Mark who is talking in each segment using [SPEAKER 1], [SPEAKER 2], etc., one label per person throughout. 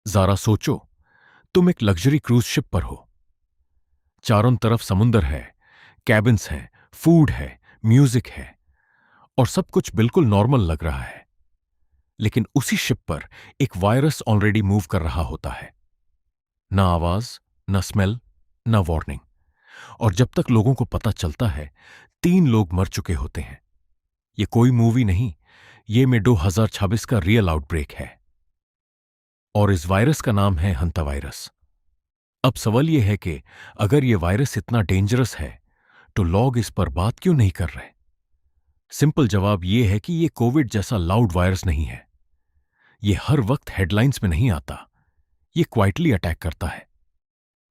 [SPEAKER 1] जरा सोचो, तुम एक लग्जरी क्रूज शिप पर हो। चारों तरफ समुंदर है, कैबिन्स हैं, फूड है, म्यूजिक है और सब कुछ बिल्कुल नॉर्मल लग रहा है। लेकिन उसी शिप पर एक वायरस ऑलरेडी मूव कर रहा होता है। ना आवाज, ना स्मेल, ना वार्निंग। और जब तक लोगों को पता चलता है, 3 लोग मर चुके होते हैं। ये कोई मूवी नहीं, ये में 2026 का रियल आउटब्रेक है। और इस वायरस का नाम है हंता वायरस। अब सवाल यह है कि अगर यह वायरस इतना डेंजरस है तो लोग इस पर बात क्यों नहीं कर रहे? सिंपल जवाब यह है कि यह कोविड जैसा लाउड वायरस नहीं है। यह हर वक्त हेडलाइंस में नहीं आता, यह क्वाइटली अटैक करता है।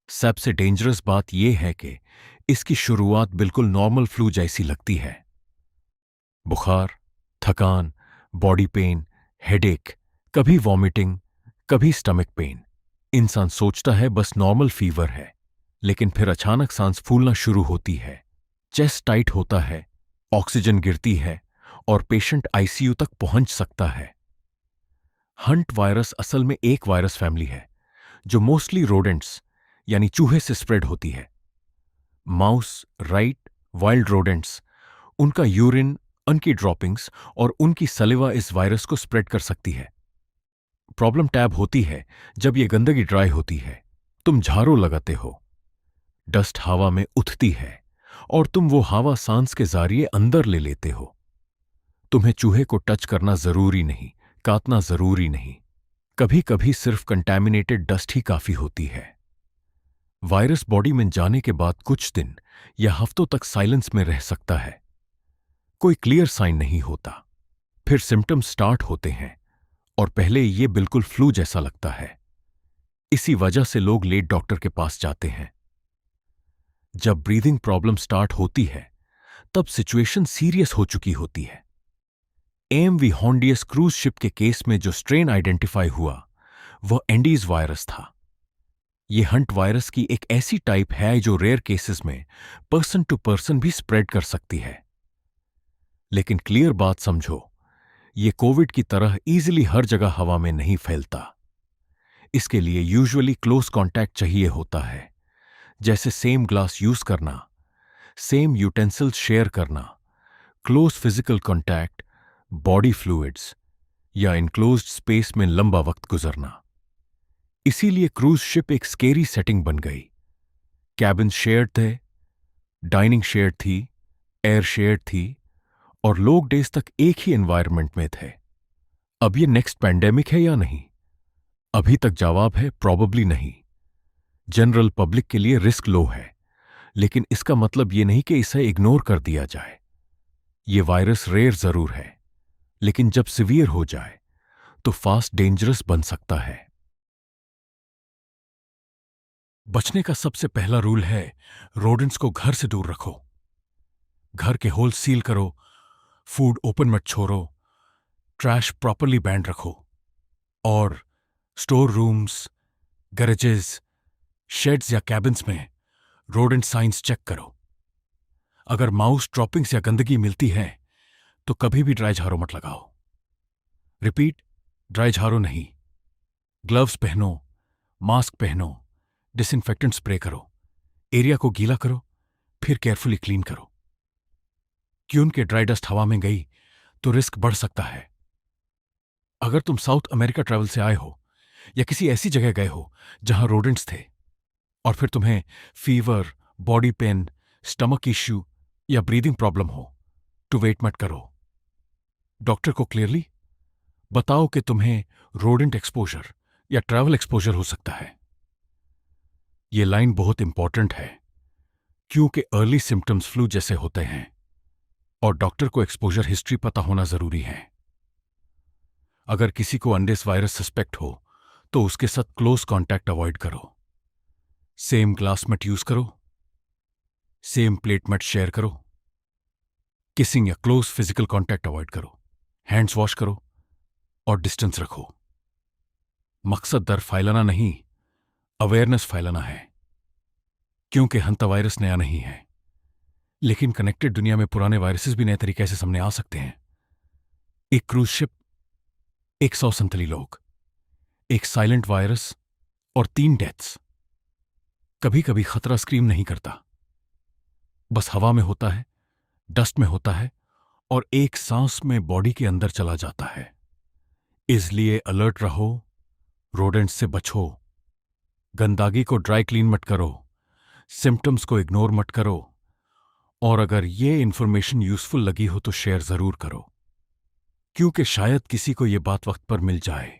[SPEAKER 1] सबसे डेंजरस बात यह है कि इसकी शुरुआत बिल्कुल नॉर्मल फ्लू जैसी लगती है। बुखार, थकान, बॉडी पेन, हेडेक, कभी वॉमिटिंग, कभी स्टमक पेन। इंसान सोचता है बस नॉर्मल फीवर है, लेकिन फिर अचानक सांस फूलना शुरू होती है, चेस्ट टाइट होता है, ऑक्सीजन गिरती है और पेशेंट आईसीयू तक पहुंच सकता है। हंट वायरस असल में एक वायरस फैमिली है जो मोस्टली रोडेंट्स यानी चूहे से स्प्रेड होती है। माउस, राइट, वाइल्ड रोडेंट्स, उनका यूरिन, उनकी ड्रॉपिंग्स और उनकी सलिवा इस वायरस को स्प्रेड कर सकती है। प्रॉब्लम टैब होती है जब ये गंदगी ड्राई होती है, तुम झाड़ू लगाते हो, डस्ट हवा में उठती है और तुम वो हवा सांस के जरिए अंदर ले लेते हो। तुम्हें चूहे को टच करना जरूरी नहीं, काटना जरूरी नहीं। कभी कभी सिर्फ कंटैमिनेटेड डस्ट ही काफी होती है। वायरस बॉडी में जाने के बाद कुछ दिन या हफ्तों तक साइलेंस में रह सकता है। कोई क्लियर साइन नहीं होता। फिर सिम्टम्स स्टार्ट होते हैं और पहले ये बिल्कुल फ्लू जैसा लगता है। इसी वजह से लोग लेट डॉक्टर के पास जाते हैं। जब ब्रीदिंग प्रॉब्लम स्टार्ट होती है तब सिचुएशन सीरियस हो चुकी होती है। एमवी हॉन्डियस क्रूज शिप के केस में जो स्ट्रेन आइडेंटिफाई हुआ वह एंडीज वायरस था। यह हंट वायरस की एक ऐसी टाइप है जो रेयर केसेस में पर्सन टू पर्सन भी स्प्रेड कर सकती है। लेकिन क्लियर बात समझो, यह कोविड की तरह इजीली हर जगह हवा में नहीं फैलता। इसके लिए यूजुअली क्लोज कांटेक्ट चाहिए होता है, जैसे सेम ग्लास यूज करना, सेम यूटेंसिल्स शेयर करना, close physical contact, body fluids या इनक्लोज्ड स्पेस में लंबा वक्त गुजरना। इसीलिए क्रूज शिप एक स्केरी सेटिंग बन गई। कैबिन शेयर्ड थे, डाइनिंग शेयर्ड थी, एयर शेयर्ड थी और लोग डेज तक एक ही एनवायरनमेंट में थे। अब ये नेक्स्ट पैंडेमिक है या नहीं? अभी तक जवाब है प्रॉबेबली नहीं। जनरल पब्लिक के लिए रिस्क लो है, लेकिन इसका मतलब ये नहीं कि इसे इग्नोर कर दिया जाए। ये वायरस रेयर जरूर है, लेकिन जब सिवियर हो जाए तो फास्ट डेंजरस बन सकता है। बचने का सबसे पहला रूल है रोडेंट्स को घर से दूर रखो। घर के होल सील करो, फूड ओपन मत छोड़ो, ट्रैश प्रॉपरली बैंड रखो और स्टोर रूम्स, गैरेजेस, शेड्स या कैबिन्स में रोडेंट साइंस चेक करो। अगर माउस ड्रॉपिंग्स या गंदगी मिलती है तो कभी भी ड्राई झाड़ू मत लगाओ। रिपीट, ड्राई झाड़ू नहीं। ग्लव्स पहनो, मास्क पहनो, डिसइंफेक्टेंट स्प्रे करो, एरिया को गीला करो, फिर केयरफुली क्लीन करो। क्यों के ड्राई डस्ट हवा में गई तो रिस्क बढ़ सकता है। अगर तुम साउथ अमेरिका ट्रैवल से आए हो या किसी ऐसी जगह गए हो जहां रोडेंट्स थे और फिर तुम्हें fever, body pain, stomach issue या ब्रीदिंग प्रॉब्लम हो तो वेट मत करो। डॉक्टर को क्लियरली बताओ कि तुम्हें रोडेंट एक्सपोजर या ट्रैवल एक्सपोजर हो सकता है। यह लाइन बहुत इंपॉर्टेंट है क्योंकि अर्ली सिम्टम्स फ्लू जैसे होते हैं और डॉक्टर को एक्सपोजर हिस्ट्री पता होना जरूरी है। अगर किसी को अंडेस वायरस सस्पेक्ट हो तो उसके साथ क्लोज कांटेक्ट अवॉइड करो। सेम ग्लास मत यूज करो, सेम प्लेट मत शेयर करो, किसिंग या क्लोज फिजिकल कांटेक्ट अवॉइड करो, हैंड्स वॉश करो और डिस्टेंस रखो। मकसद डर फैलाना नहीं, अवेयरनेस फैलाना है। क्योंकि हंता वायरस नया नहीं है, लेकिन कनेक्टेड दुनिया में पुराने वायरसेस भी नए तरीके से सामने आ सकते हैं। एक क्रूज शिप, 100 संतली लोग, एक साइलेंट वायरस और 3 डेथ्स। कभी कभी खतरा स्क्रीम नहीं करता, बस हवा में होता है, डस्ट में होता है और एक सांस में बॉडी के अंदर चला जाता है। इसलिए अलर्ट रहो, रोडेंट्स से बचो, गंदगी को ड्राई क्लीन मत करो, सिम्टम्स को इग्नोर मत करो, और अगर ये इंफॉर्मेशन यूजफुल लगी हो तो शेयर जरूर करो, क्योंकि शायद किसी को ये बात वक्त पर मिल जाए।